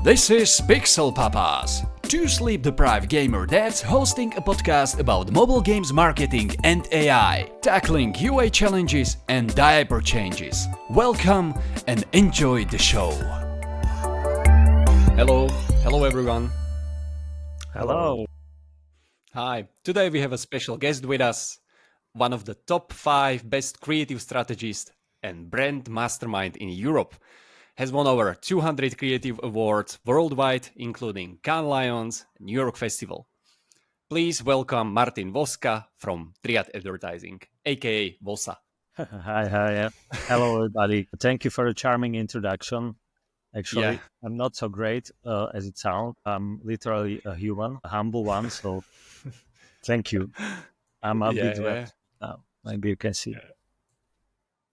This is Pixel Papas, two sleep-deprived gamer dads hosting a podcast about mobile games marketing and AI, tackling UA challenges and diaper changes. Welcome and enjoy the show. Hello everyone. Hello. Hi, today we have a special guest with us, one of the top 5 best creative strategists and brand mastermind in Europe. Has won over 200 creative awards worldwide, including Cannes Lions, New York Festival. Please welcome Martin Woska from Triad Advertising, aka Vosa. Hi. Hello, everybody. Thank you for the charming introduction. Actually, I'm not so great as it sounds. I'm literally a human, a humble one. So thank you. I'm a bit wet now. Maybe you can see.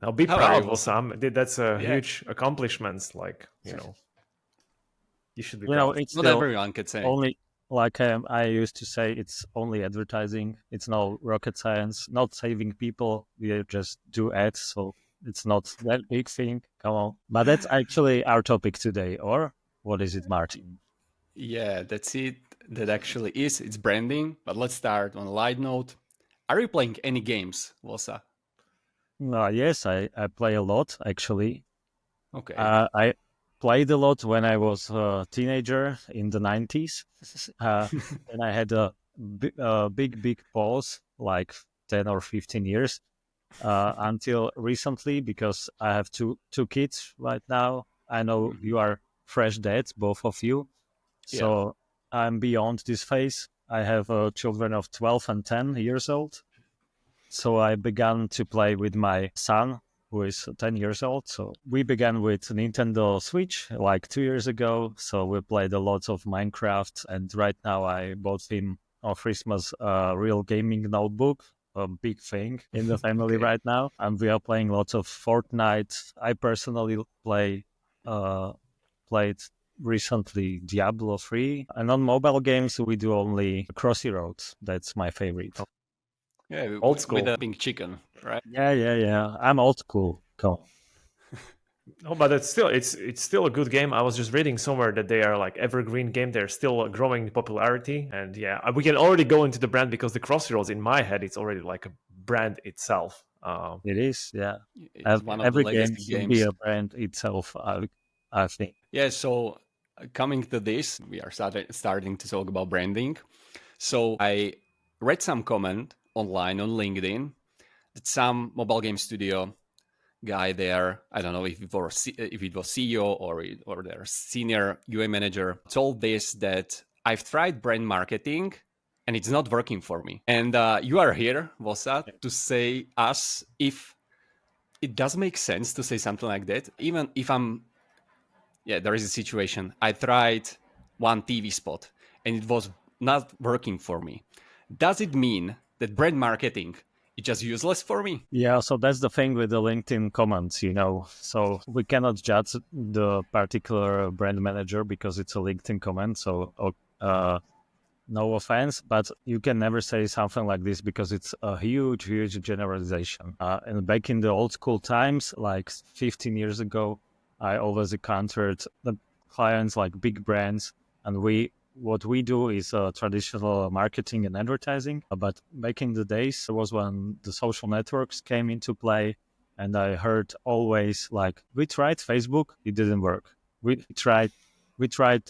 Now be proud, Osam. That's a huge accomplishment. You should be proud. It's not everyone could say. Only, like I used to say, it's only advertising. It's no rocket science, not saving people. We just do ads, so it's not that big thing. Come on. But that's actually our topic today, or what is it, Martin? Yeah, that's it. That actually is. It's branding. But let's start on a light note. Are you playing any games, Vosa? Yes, I play a lot, actually. Okay. I played a lot when I was a teenager in the 90s. And I had a big pause, like 10 or 15 years, until recently, because I have two kids right now. I know you are fresh dads, both of you. So I'm beyond this phase. I have children of 12 and 10 years old. So I began to play with my son, who is 10 years old. So we began with Nintendo Switch like 2 years ago. So we played a lot of Minecraft. And right now I bought him on Christmas a real gaming notebook, a big thing in the family right now. And we are playing lots of Fortnite. I personally played recently Diablo 3. And on mobile games, we do only Crossy Roads. That's my favorite. Yeah, old school. With a pink chicken, right? Yeah. I'm old school. Come on. Oh, but it's still a good game. I was just reading somewhere that they are like evergreen game. They're still growing in popularity, and we can already go into the brand because the Crossroads in my head it's already like a brand itself. It is, yeah. It's one of every the game legacy should games. be a brand itself. I think. Yeah. So coming to this, we are starting to talk about branding. So I read some comment online on LinkedIn that some mobile game studio guy there, I don't know if it was CEO or their senior UA manager, told this that I've tried brand marketing and it's not working for me. And you are here, Vosa, to say us if it does make sense to say something like that, even if there is a situation. I tried one TV spot and it was not working for me. Does it mean that brand marketing is just useless for me? Yeah, so that's the thing with the LinkedIn comments, So we cannot judge the particular brand manager because it's a LinkedIn comment. So no offense, but you can never say something like this because it's a huge generalization. And back in the old school times, like 15 years ago, I always encountered the clients like big brands, and what we do is traditional marketing and advertising. But back in the days, it was when the social networks came into play, and I heard always like, we tried Facebook, it didn't work. We tried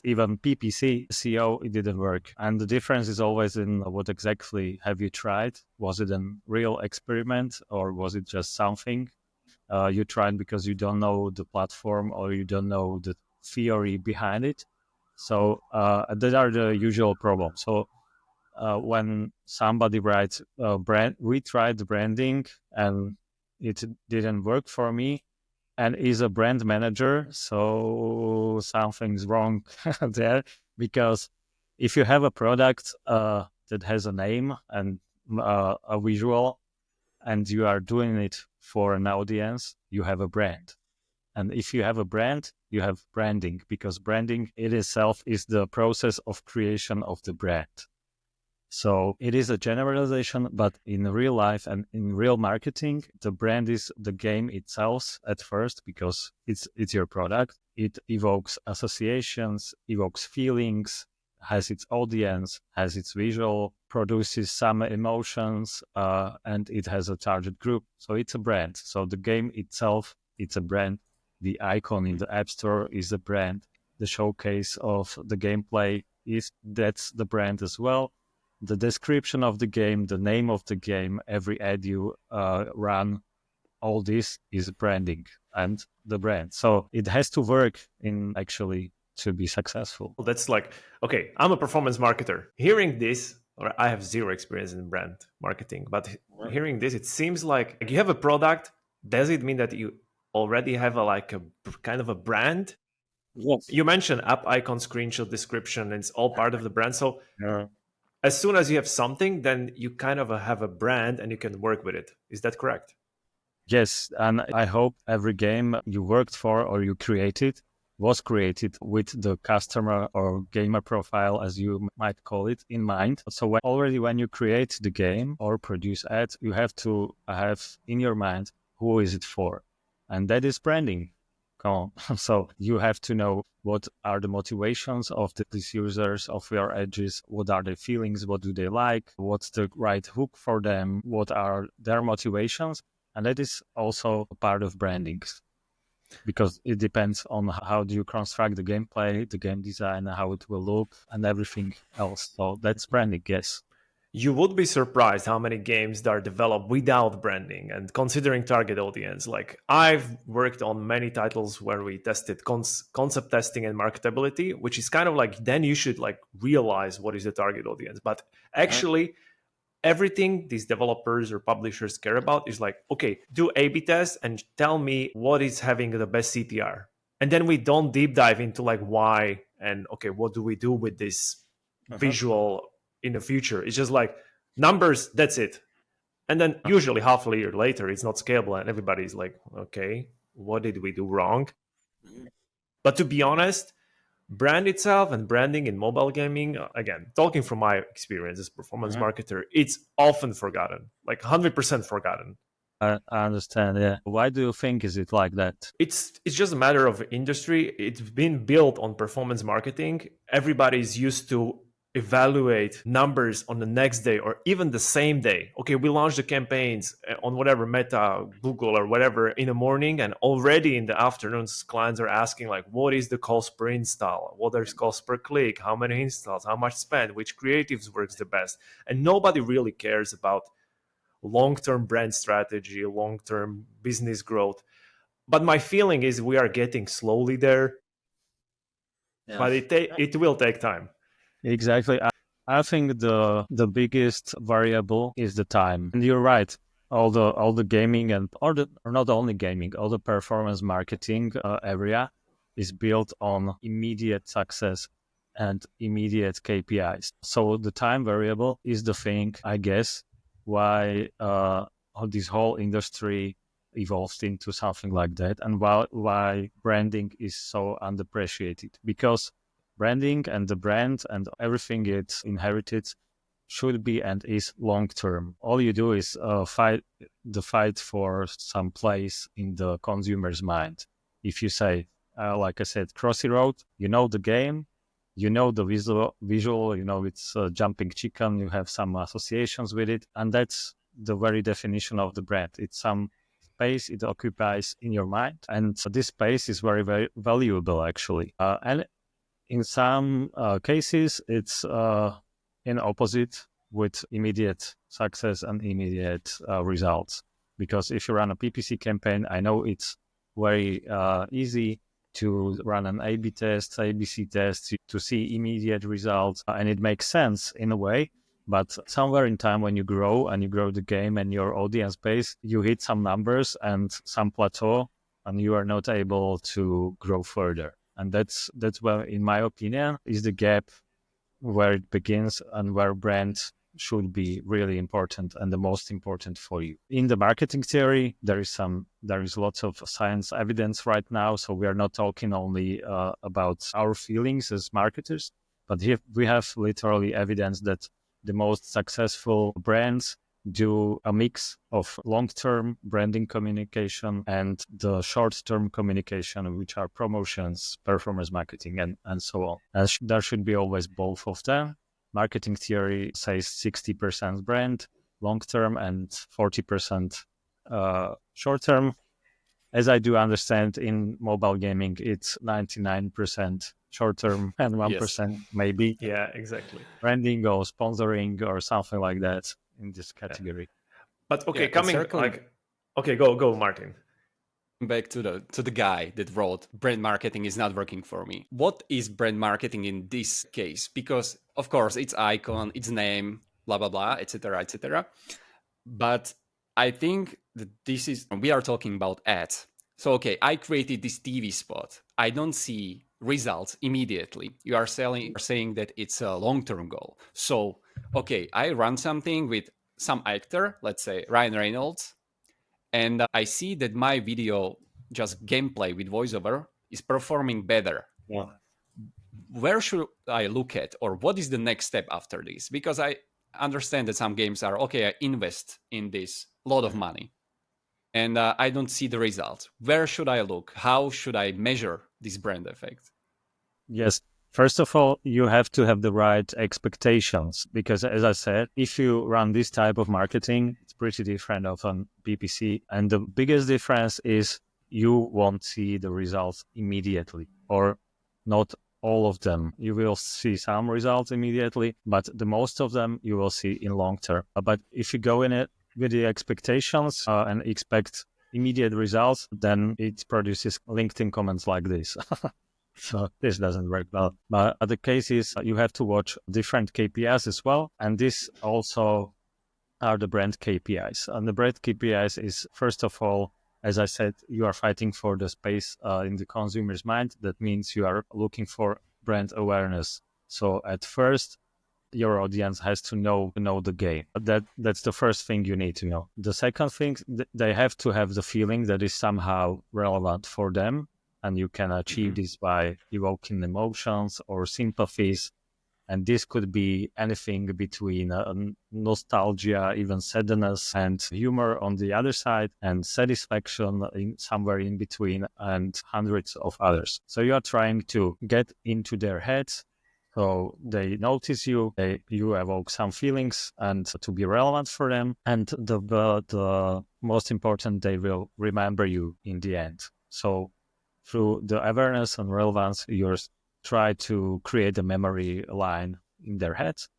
even PPC, SEO, it didn't work. And the difference is always in what exactly have you tried? Was it a real experiment or was it just something you tried because you don't know the platform or you don't know the theory behind it? So those are the usual problems. So when somebody writes we tried branding and it didn't work for me, and is a brand manager, so something's wrong there. Because if you have a product that has a name and a visual, and you are doing it for an audience, you have a brand. And if you have a brand, you have branding, because branding in itself is the process of creation of the brand. So it is a generalization, but in real life and in real marketing, the brand is the game itself at first because it's your product. It evokes associations, evokes feelings, has its audience, has its visual, produces some emotions, and it has a target group. So it's a brand. So the game itself, it's a brand. The icon in the App Store is a brand. The showcase of the gameplay that's the brand as well. The description of the game, the name of the game, every ad you run, all this is branding and the brand. So it has to work in actually to be successful. That's like, okay, I'm a performance marketer. Hearing this, or I have zero experience in brand marketing, but hearing this, it seems like you have a product. Does it mean that you already have a kind of a brand? Yes. You mentioned app icon, screenshot, description, and it's all part of the brand. So Yeah. as soon as you have something, then you kind of have a brand and you can work with it. Is that correct? Yes, and I hope every game you worked for or you created was created with the customer or gamer profile, as you might call it, in mind. So when you create the game or produce ads, you have to have in your mind who is it for, and that is branding. Come on. So you have to know what are the motivations of these users of your edges, what are their feelings, what do they like, what's the right hook for them, what are their motivations. And that is also a part of branding because it depends on how do you construct the gameplay, the game design, how it will look, and everything else. So that's branding, yes. You would be surprised how many games are developed without branding and considering target audience. Like I've worked on many titles where we tested concept testing and marketability, which is kind of like then you should like realize what is the target audience. But actually, everything these developers or publishers care about is like, okay, do A/B tests and tell me what is having the best CTR. And then we don't deep dive into like why and okay, what do we do with this visual in the future? It's just like numbers, that's it. And then usually half a year later, it's not scalable and everybody's like, okay, what did we do wrong? But to be honest, brand itself and branding in mobile gaming, again, talking from my experience as performance marketer, it's often forgotten, like 100% forgotten. I understand, yeah. Why do you think is it like that? It's just a matter of industry. It's been built on performance marketing. Everybody's used to evaluate numbers on the next day or even the same day. Okay, we launched the campaigns on whatever Meta, Google, or whatever in the morning, and already in the afternoons, clients are asking like, what is the cost per install? What is cost per click? How many installs? How much spend? Which creatives works the best? And nobody really cares about long-term brand strategy, long-term business growth. But my feeling is we are getting slowly there, but it will take time. Exactly. I think the biggest variable is the time. And you're right. All the gaming or not only gaming, all the performance marketing area is built on immediate success and immediate KPIs. So the time variable is the thing, I guess, why this whole industry evolved into something like that, and why branding is so underappreciated. Because branding and the brand and everything it's inherited should be and is long term. All you do is fight for some place in the consumer's mind. If you say, like I said, Crossy Road, you know the game, you know the visual, you know it's jumping chicken, you have some associations with it, and that's the very definition of the brand. It's some space it occupies in your mind, and this space is very, very valuable actually. And in some cases, it's in opposite with immediate success and immediate results. Because if you run a PPC campaign, I know it's very easy to run an A/B test, ABC test to see immediate results, and it makes sense in a way. But somewhere in time, when you grow the game and your audience base, you hit some numbers and some plateau, and you are not able to grow further. And that's where, in my opinion, is the gap where it begins and where brand should be really important and the most important for you. In the marketing theory, there is lots of science evidence right now. So we are not talking only about our feelings as marketers, but here we have literally evidence that the most successful brands do a mix of long-term branding communication and the short-term communication, which are promotions, performance marketing, and so on. And there should be always both of them. Marketing theory says 60% brand long-term and 40% short-term. As I do understand, in mobile gaming, it's 99% short-term and 1% maybe Yeah, exactly. branding or sponsoring or something like that in this category. But okay, circling go Martin. back to the guy that wrote brand marketing is not working for me. What is brand marketing in this case? Because of course it's icon, its name, blah blah blah, etc., etc. But I think that we are talking about ads. So okay, I created this TV spot. I don't see results immediately. You are saying that it's a long-term goal. So okay, I run something with some actor, let's say Ryan Reynolds, and I see that my video, just gameplay with voiceover, is performing better. Yeah. Where should I look at, or what is the next step after this? Because I understand that some games are okay, I invest in this a lot of money and I don't see the results. Where should I look? How should I measure this brand effect? Yes. First of all, you have to have the right expectations because, as I said, if you run this type of marketing, it's pretty different of an PPC. And the biggest difference is you won't see the results immediately, or not all of them. You will see some results immediately, but the most of them you will see in long term. But if you go in it with the expectations and expect immediate results, then it produces LinkedIn comments like this. So this doesn't work well. But the case is you have to watch different KPIs as well. And this also are the brand KPIs. And the brand KPIs is, first of all, as I said, you are fighting for the space in the consumer's mind. That means you are looking for brand awareness. So at first, your audience has to know the game. That's the first thing you need to know. The second thing, they have to have the feeling that is somehow relevant for them. And you can achieve this by evoking emotions or sympathies. And this could be anything between nostalgia, even sadness, and humor on the other side, and satisfaction somewhere in between, and hundreds of others. So you are trying to get into their heads. So they notice you, you evoke some feelings and to be relevant for them. And the most important, they will remember you in the end. So through the awareness and relevance, you try to create a memory line in their heads.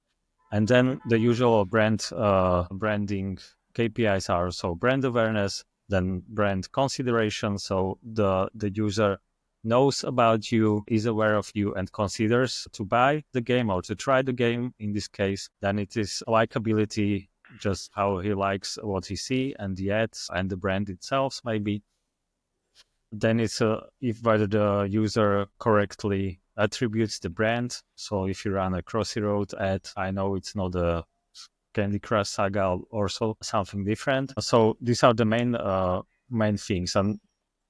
And then the usual branding KPIs are so brand awareness, then brand consideration. So the user knows about you, is aware of you, and considers to buy the game or to try the game in this case. Then it is likability, just how he likes what he see, and the ads and the brand itself maybe. Then it's if whether the user correctly attributes the brand. So if you run a Crossy Road ad, I know it's not a Candy Crush Saga or so something different. So these are the main things, and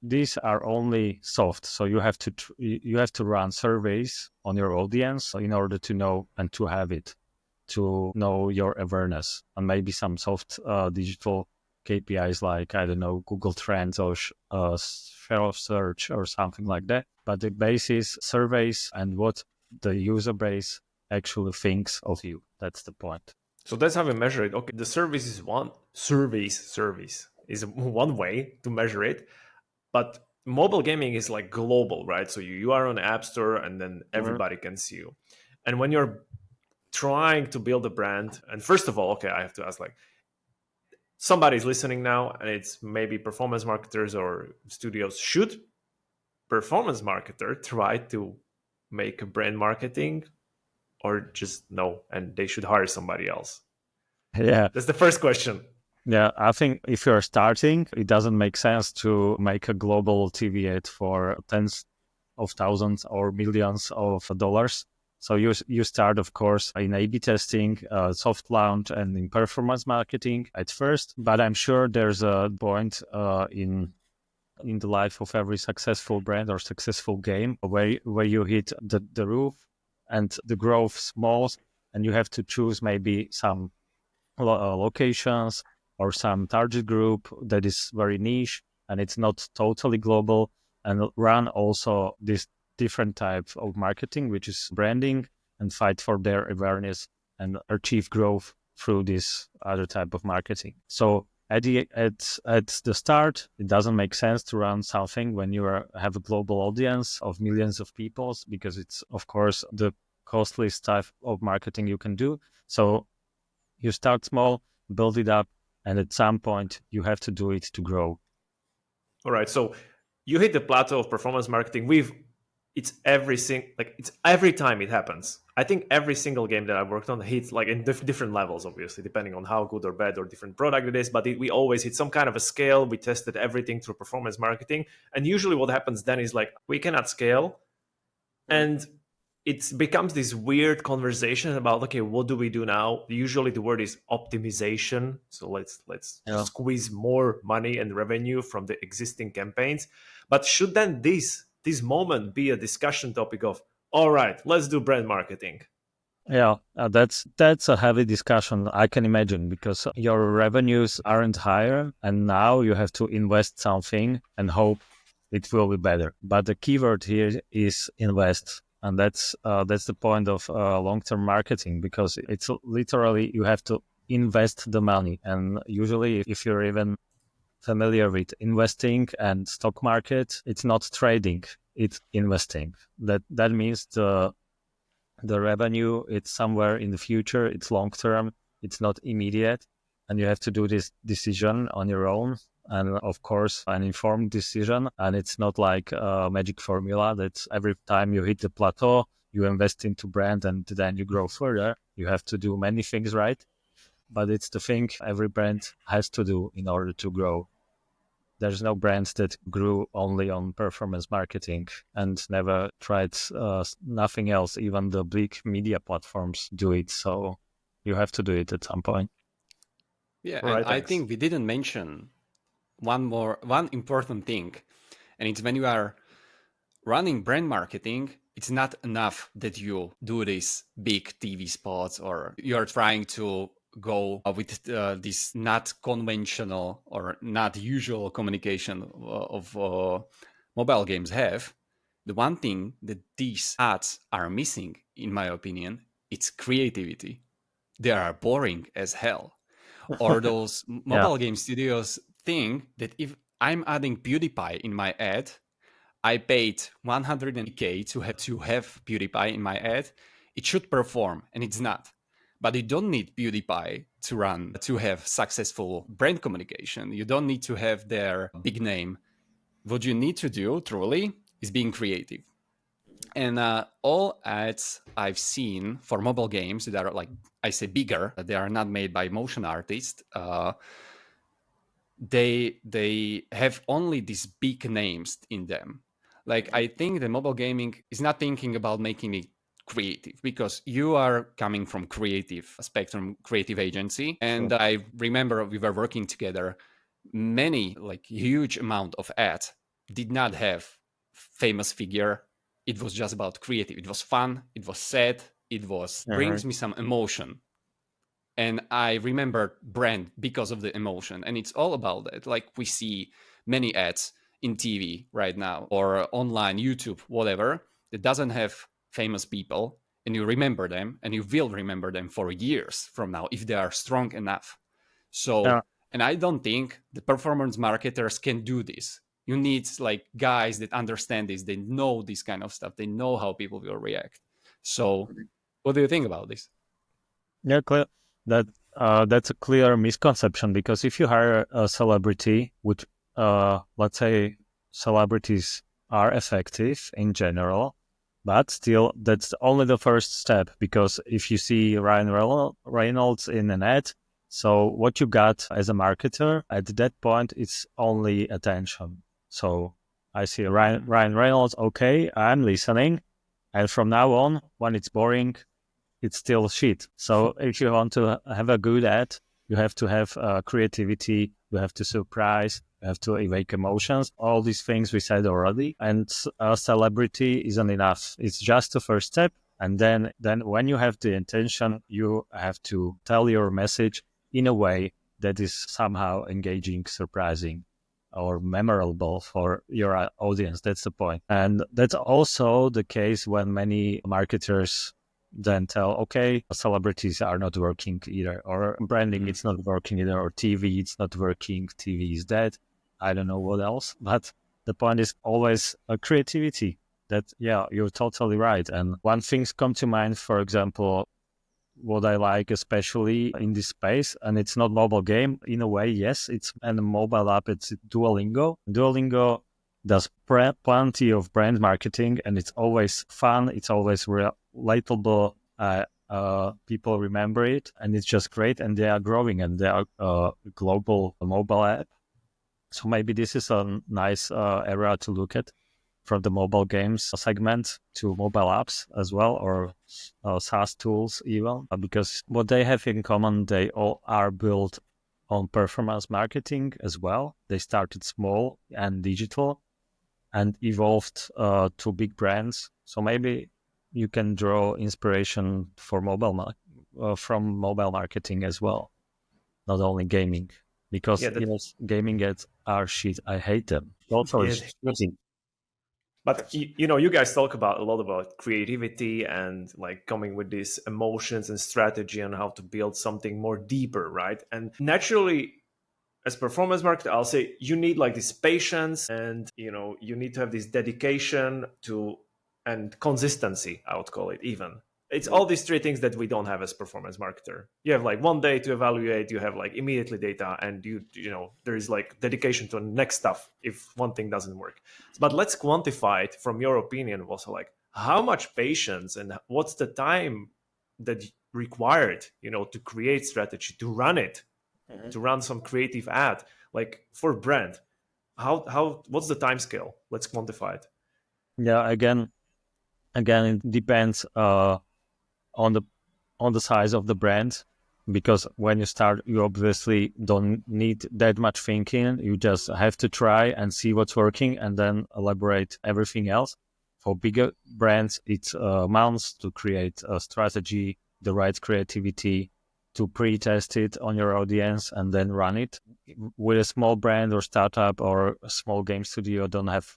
these are only soft. So you have to run surveys on your audience in order to know and to have it, to know your awareness, and maybe some soft digital KPIs like, I don't know, Google Trends or share of search or something like that. But the base is surveys and what the user base actually thinks of you. That's the point. So that's how we measure it. Okay, the surveys is one way to measure it, but mobile gaming is like global, right? So you are on the App Store and then everybody can see you. And when you're trying to build a brand, and first of all, okay, I have to ask, like, somebody's listening now and it's maybe performance marketers or studios. Should performance marketer try to make a brand marketing, or just no, and they should hire somebody else? Yeah, that's the first question. Yeah, I think if you're starting, it doesn't make sense to make a global TV ad for tens of thousands or millions of dollars. So you start, of course, in A/B testing, soft launch, and in performance marketing at first. But I'm sure there's a point in the life of every successful brand or successful game where you hit the roof and the growth smalls, and you have to choose maybe some locations or some target group that is very niche and it's not totally global, and run also this different type of marketing, which is branding, and fight for their awareness and achieve growth through this other type of marketing. So at the start, it doesn't make sense to run something when you have a global audience of millions of people, because it's, of course, the costliest type of marketing you can do. So you start small, build it up, and at some point you have to do it to grow. All right. So you hit the plateau of performance marketing. It's every time it happens. I think every single game that I've worked on hits like in different levels, obviously, depending on how good or bad or different product it is. But we always hit some kind of a scale. We tested everything through performance marketing. And usually what happens then is like, we cannot scale. And it becomes this weird conversation about, okay, what do we do now? Usually the word is optimization. So let's squeeze more money and revenue from the existing campaigns. But should then this moment be a discussion topic of, all right, let's do brand marketing? Yeah, that's a heavy discussion, I can imagine, because your revenues aren't higher, and now you have to invest something and hope it will be better. But the keyword here is invest, and that's the point of long-term marketing, because it's literally you have to invest the money. And usually, if you're even familiar with investing and stock market, it's not trading, it's investing. That means the revenue, it's somewhere in the future, it's long term, it's not immediate, and you have to do this decision on your own, and of course an informed decision. And it's not like a magic formula that every time you hit the plateau you invest into brand and then you grow further. You have to do many things right, but it's the thing every brand has to do in order to grow. There's no brand that grew only on performance marketing and never tried nothing else. Even the big media platforms do it. So you have to do it at some point. Yeah, All and right, I thanks. think we didn't mention one important thing, and it's when you are running brand marketing, it's not enough that you do these big TV spots or you're trying to go with this not conventional or not usual communication of mobile games have. The one thing that these ads are missing, in my opinion, it's creativity. They are boring as hell. Or those Yeah. mobile game studios think that if I'm adding PewDiePie in my ad, I paid 100k to have PewDiePie in my ad, it should perform, and it's not. But you don't need PewDiePie to have successful brand communication. You don't need to have their big name. What you need to do truly is being creative. And all ads I've seen for mobile games that are, like I say, bigger, they are not made by motion artists. They have only these big names in them. Like, I think the mobile gaming is not thinking about making it creative, because you are coming from creative spectrum, creative agency, and I remember we were working together. Many, like huge amount of ads did not have famous figure. It was just about creative. It was fun, it was sad, it was brings me some emotion. And I remember brand because of the emotion, and it's all about that. Like, we see many ads in TV right now or online, YouTube, whatever, that doesn't have famous people, and you remember them, and you will remember them for years from now if they are strong enough. So, and I don't think the performance marketers can do this. You need like guys that understand this, they know this kind of stuff, they know how people will react. So what do you think about this? Yeah, clear. That's a clear misconception, because if you hire a celebrity, which let's say celebrities are effective in general, but still that's only the first step. Because if you see Ryan Reynolds in an ad, so what you got as a marketer at that point is only attention. So I see Ryan Reynolds, okay, I'm listening, and from now on, when it's boring, it's still shit. So if you want to have a good ad, you have to have creativity, you have to surprise, you have to evoke emotions, all these things we said already. And a celebrity isn't enough. It's just the first step. And then when you have the intention, you have to tell your message in a way that is somehow engaging, surprising, or memorable for your audience. That's the point. And that's also the case when many marketers then tell, okay, celebrities are not working either, or branding, it's not working either, or TV, it's not working, TV is dead. I don't know what else. But the point is always creativity. That, yeah, you're totally right. And one thing's come to mind, for example, what I like especially in this space, and it's not mobile game in a way, yes, it's a mobile app, it's Duolingo. Duolingo does plenty of brand marketing, and it's always fun, it's always relatable, people remember it, and it's just great, and they are growing, and they are a global mobile app. So maybe this is a nice area to look at, from the mobile games segment to mobile apps as well, or SaaS tools even, because what they have in common, they all are built on performance marketing as well. They started small and digital and evolved to big brands. So maybe you can draw inspiration for from mobile marketing as well, not only gaming. Because gaming ads are shit. I hate them. Also, it's cheating. But you guys talk a lot about creativity and like coming with these emotions and strategy on how to build something more deeper, right? And naturally, as performance marketer, I'll say you need like this patience, and you need to have this dedication to and consistency, I would call it even. It's all these three things that we don't have as performance marketer. You have like one day to evaluate, you have like immediately data, and there is like dedication to the next stuff if one thing doesn't work. But let's quantify it from your opinion also, like how much patience and what's the time that required, to create strategy, to run it, to run some creative ad, like for brand. What's the time scale? Let's quantify it. Yeah, again, it depends on the size of the brand, because when you start, you obviously don't need that much thinking. You just have to try and see what's working, and then elaborate everything else. For bigger brands, it's months to create a strategy, the right creativity, to pre-test it on your audience, and then run it. With a small brand or startup or a small game studio, don't have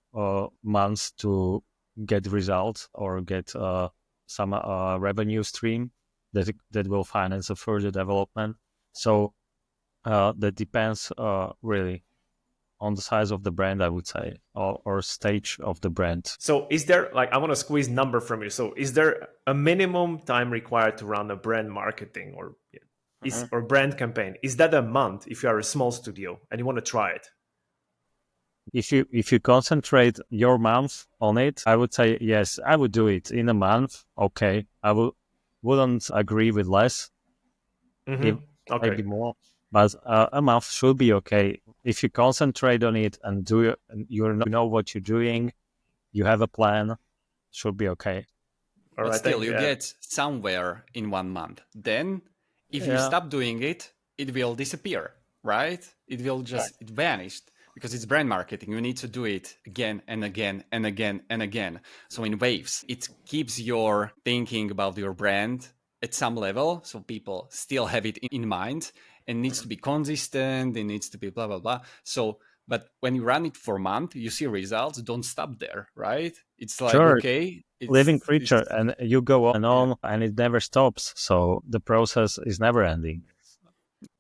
months to get results or get some revenue stream that will finance a further development. So that depends really on the size of the brand, I would say, or stage of the brand. So is there, like, I want to squeeze number from you. So is there a minimum time required to run a brand marketing or brand campaign? Is that a month if you are a small studio and you want to try it? If you concentrate your month on it, I would say yes, I would do it in a month. Okay, wouldn't agree with less, maybe more, but a month should be okay. If you concentrate on it and you know what you're doing, you have a plan, should be okay. But still, you get somewhere in 1 month. Then, if you stop doing it, it will disappear, right? It will just it vanished. Because it's brand marketing, you need to do it again and again and again and again. So in waves, it keeps your thinking about your brand at some level, so people still have it in mind, and needs to be consistent, it needs to be blah, blah, blah. So, but when you run it for a month, you see results, don't stop there, right? It's like, okay. It's living creature, and you go on and it never stops. So the process is never ending.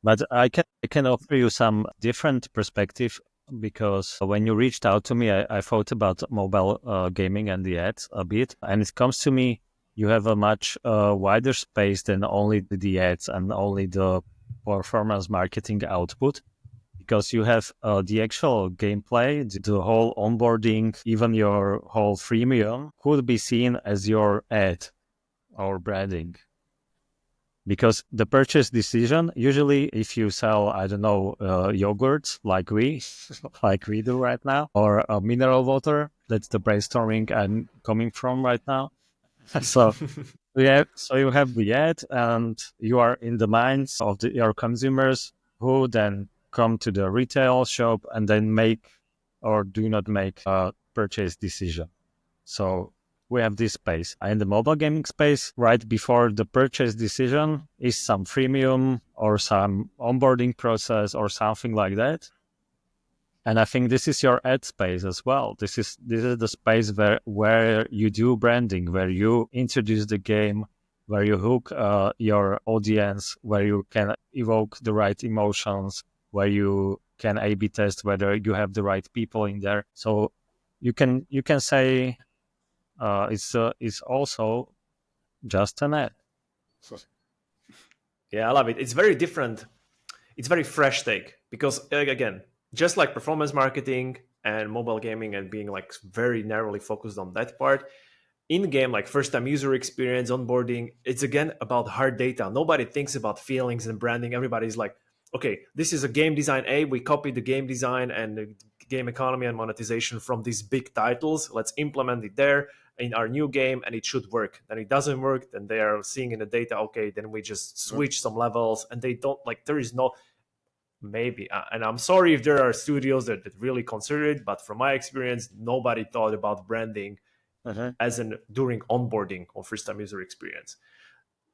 But I can offer you some different perspective, because when you reached out to me, I thought about mobile gaming and the ads a bit. And it comes to me, you have a much wider space than only the ads and only the performance marketing output, because you have the actual gameplay, the whole onboarding, even your whole freemium could be seen as your ad or branding. Because the purchase decision, usually if you sell, I don't know, yogurts like we do right now, or mineral water, that's the brainstorming I'm coming from right now. So you have the ad, and you are in the minds of your consumers, who then come to the retail shop and then make or do not make a purchase decision. So we have this space. In the mobile gaming space, right before the purchase decision is some freemium or some onboarding process or something like that. And I think this is your ad space as well. This is the space where you do branding, where you introduce the game, where you hook your audience, where you can evoke the right emotions, where you can A/B test whether you have the right people in there. So you can say it's also just an ad. Yeah, I love it. It's very different. It's very fresh take because again, just like performance marketing and mobile gaming and being like very narrowly focused on that part, in game like first time user experience, onboarding, it's again about hard data. Nobody thinks about feelings and branding. Everybody's like, okay, this is a game design A, we copied the game design and the game economy and monetization from these big titles. Let's implement it there in our new game and it should work. Then it doesn't work, then they are seeing in the data, okay, then we just switch some levels and they don't like, there is no, maybe, and I'm sorry if there are studios that really consider it, but from my experience, nobody thought about branding as in during onboarding or first time user experience.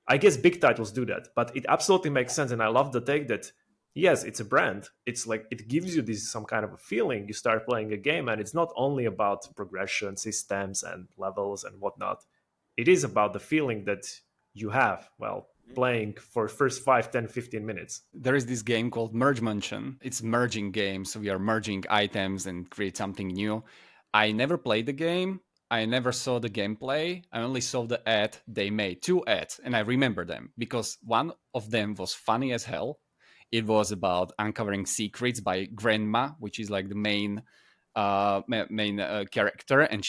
I guess big titles do that, but it absolutely makes sense. And I love the take that, yes, it's a brand. It's like, it gives you this some kind of a feeling. You start playing a game and it's not only about progression, systems and levels and whatnot. It is about the feeling that you have while playing for first 5, 10, 15 minutes. There is this game called Merge Mansion. It's merging game, so we are merging items and create something new. I never played the game. I never saw the gameplay. I only saw the ad they made, 2 ads, and I remember them because one of them was funny as hell. It was about uncovering secrets by Grandma, which is like the main character, and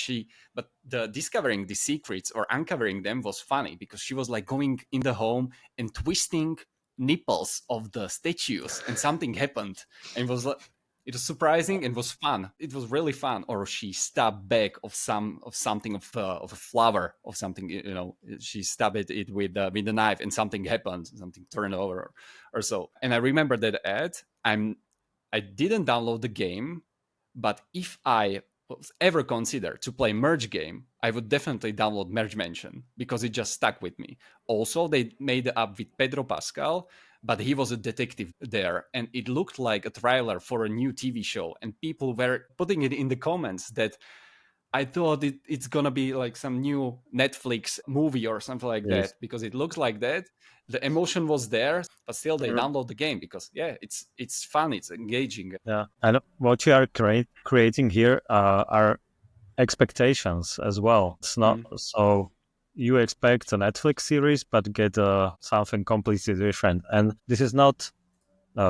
but the discovering the secrets or uncovering them was funny because she was like going in the home and twisting nipples of the statues, and something happened, and it was surprising and was fun. It was really fun. Or she stabbed back of something of a flower of something. She stabbed it with a knife, and something happened. Something turned over, or so. And I remember that ad. I didn't download the game, but if I was ever consider to play merge game, I would definitely download Merge Mansion because it just stuck with me. Also, they made it up with Pedro Pascal, but he was a detective there, and it looked like a trailer for a new TV show, and people were putting it in the comments that I thought it's gonna be like some new Netflix movie or something like that because it looks like that. The emotion was there, but still they download the game because it's fun, it's engaging. Yeah, and what you are creating here are expectations as well. It's not so you expect a Netflix series but get something completely different, and this is not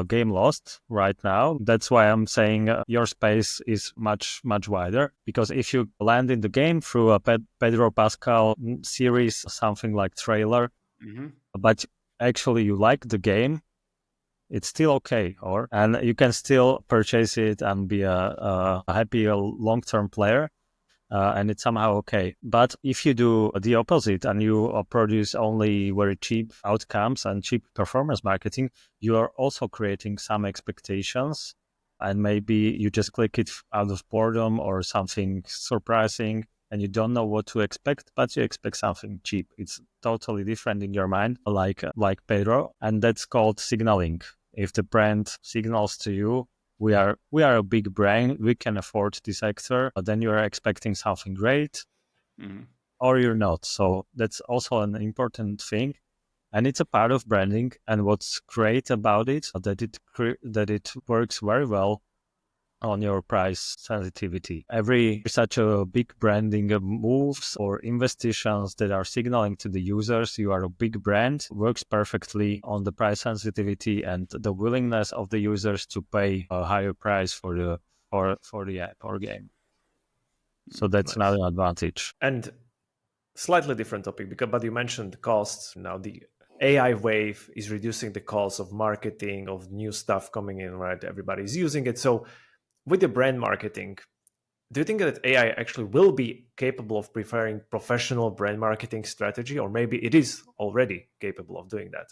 game lost right now. That's why I'm saying your space is much wider, because if you land in the game through a Pedro Pascal series, something like trailer, but actually you like the game, it's still okay, and you can still purchase it and be a happy long-term player. And it's somehow okay. But if you do the opposite and you produce only very cheap outcomes and cheap performance marketing, you are also creating some expectations, and maybe you just click it out of boredom or something surprising, and you don't know what to expect, but you expect something cheap. It's totally different in your mind, like Pedro, and that's called signaling. If the brand signals to you, we are a big brand, we can afford this actor, but then you are expecting something great, or you're not. So that's also an important thing, and it's a part of branding. And what's great about it, that it works very well on your price sensitivity. Every such a big branding moves or investitions that are signaling to the users you are a big brand works perfectly on the price sensitivity and the willingness of the users to pay a higher price for the app or game. So that's another advantage. And slightly different topic, but you mentioned costs. Now the AI wave is reducing the cost of marketing, of new stuff coming in, right? Everybody's using it. So with the brand marketing, do you think that AI actually will be capable of preparing professional brand marketing strategy, or maybe it is already capable of doing that?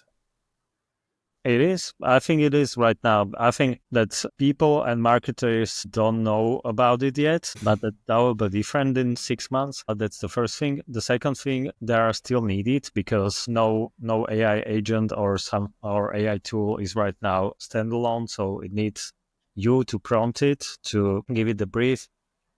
It is. I think it is right now. I think that people and marketers don't know about it yet, but that will be different in 6 months. That's the first thing. The second thing, they are still needed because no AI agent or AI tool is right now standalone. So it needs you to prompt it, to give it the brief,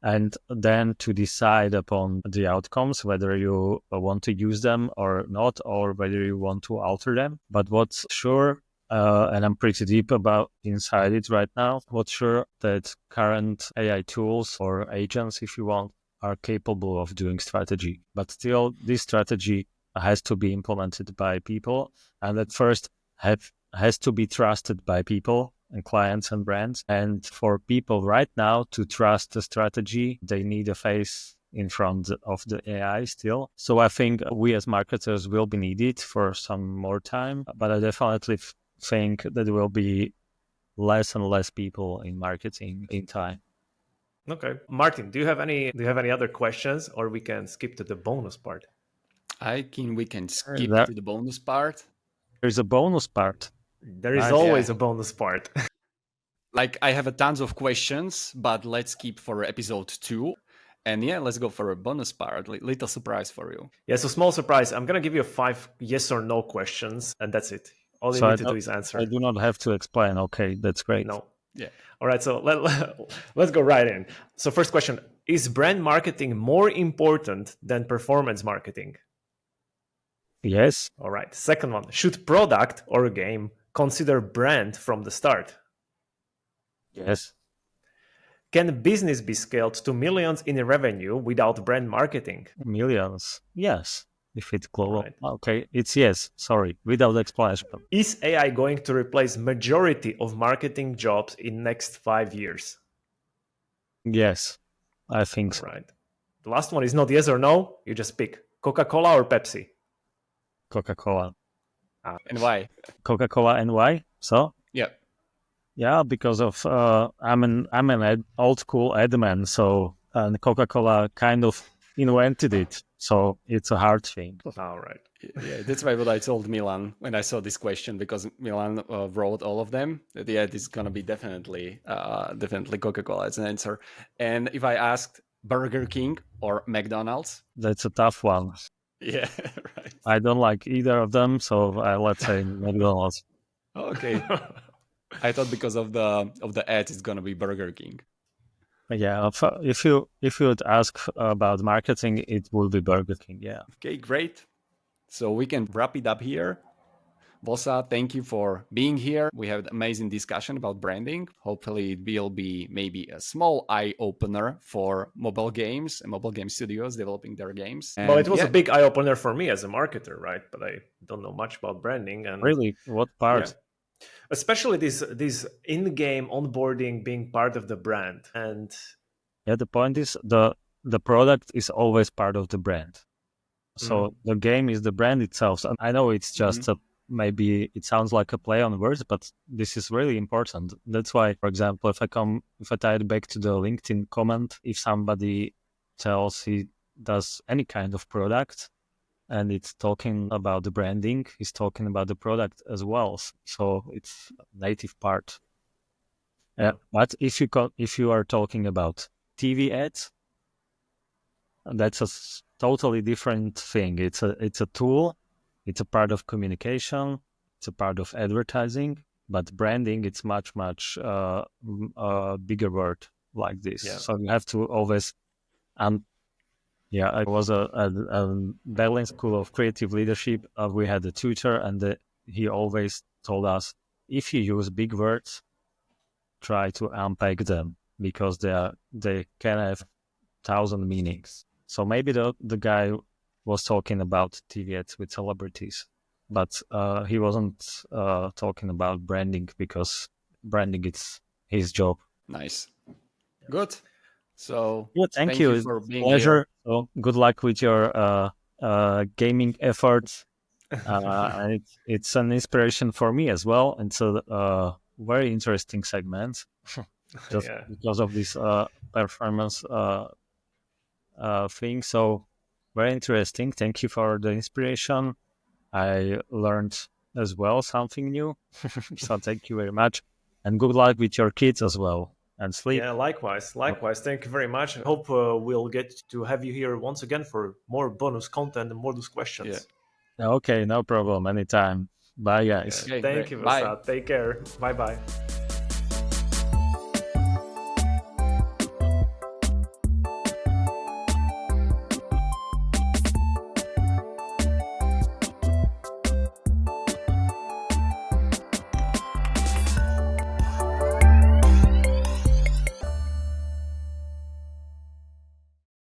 and then to decide upon the outcomes, whether you want to use them or not, or whether you want to alter them. But what's sure, and I'm pretty deep about inside it right now, what's sure that current AI tools or agents, if you want, are capable of doing strategy. But still, this strategy has to be implemented by people, and at first has to be trusted by people and clients and brands. And for people right now to trust the strategy, they need a face in front of the AI still. So I think we as marketers will be needed for some more time, but I definitely think that there will be less and less people in marketing in time. Okay. Martin, do you have any other questions, or we can skip to the bonus part? I think we can skip There- to the bonus part. There's a bonus part. There is Nice. always Yeah. a bonus part. Like I have a tons of questions, but let's keep for episode 2. And yeah, let's go for a bonus part. Little surprise for you. Yeah, so small surprise. I'm going to give you 5 yes or no questions, and that's it. All you So need to do is answer. I do not have to explain. Okay, that's great. No. Yeah. All right, so let's go right in. So first question, is brand marketing more important than performance marketing? Yes. All right. Second one, should product or game consider brand from the start? Yes. Can business be scaled to millions in revenue without brand marketing? Millions. Yes. If it's global. Right. Okay, it's yes. Sorry, without explanation. Is AI going to replace majority of marketing jobs in next 5 years? Yes, I think so. Right. The last one is not yes or no. You just pick Coca-Cola or Pepsi. Coca-Cola. And why? Coca-Cola and why? So Yeah. yeah, because of I'm an old school admin, so and Coca-Cola kind of invented it, so it's a hard thing. All right. Yeah, that's why what I told Milan when I saw this question, because Milan wrote all of them. That yeah, this is gonna be definitely Coca-Cola as an answer. And if I asked Burger King or McDonald's, That's a tough one. yeah, right. I don't like either of them, so let's say McDonald's. Okay, I thought because of the ads, it's gonna be Burger King. Yeah, if you would ask about marketing, it would be Burger King. Yeah. Okay, great. So we can wrap it up here. Vosa, thank you for being here. We had an amazing discussion about branding. Hopefully it will be maybe a small eye-opener for mobile games and mobile game studios developing their games. And well, it was a big eye-opener for me as a marketer, right? But I don't know much about branding. And Really? What part? yeah. Especially this in-game onboarding being part of the brand. And yeah, the point is the product is always part of the brand. So the game is the brand itself. And I know it's just maybe it sounds like a play on words, but this is really important. That's why, for example, if I tie it back to the LinkedIn comment, if somebody tells he does any kind of product and it's talking about the branding, he's talking about the product as well. So it's a native part. But if you are talking about TV ads, that's a totally different thing. It's a tool. It's a part of communication. It's a part of advertising. But branding, it's much bigger word like this. Yeah. So you have to always. I was a Berlin School of Creative Leadership. We had a tutor, and he always told us, if you use big words, try to unpack them because they can have 1,000 meanings. So maybe the guy was talking about TV ads with celebrities, but he wasn't talking about branding because branding is his job. Nice. Good. So thank you for being pleasure. here. So good luck with your gaming efforts. And it's an inspiration for me as well. And so very interesting segment just because of this performance thing. So very interesting. Thank you for the inspiration. I learned as well, something new. So thank you very much, and good luck with your kids as well, and sleep. Yeah, likewise. Thank you very much. I hope we'll get to have you here once again for more bonus content and bonus questions. Okay, no problem, anytime. Bye, guys. Okay, Thank great. you, Bye. Vasad. Take care. Bye bye.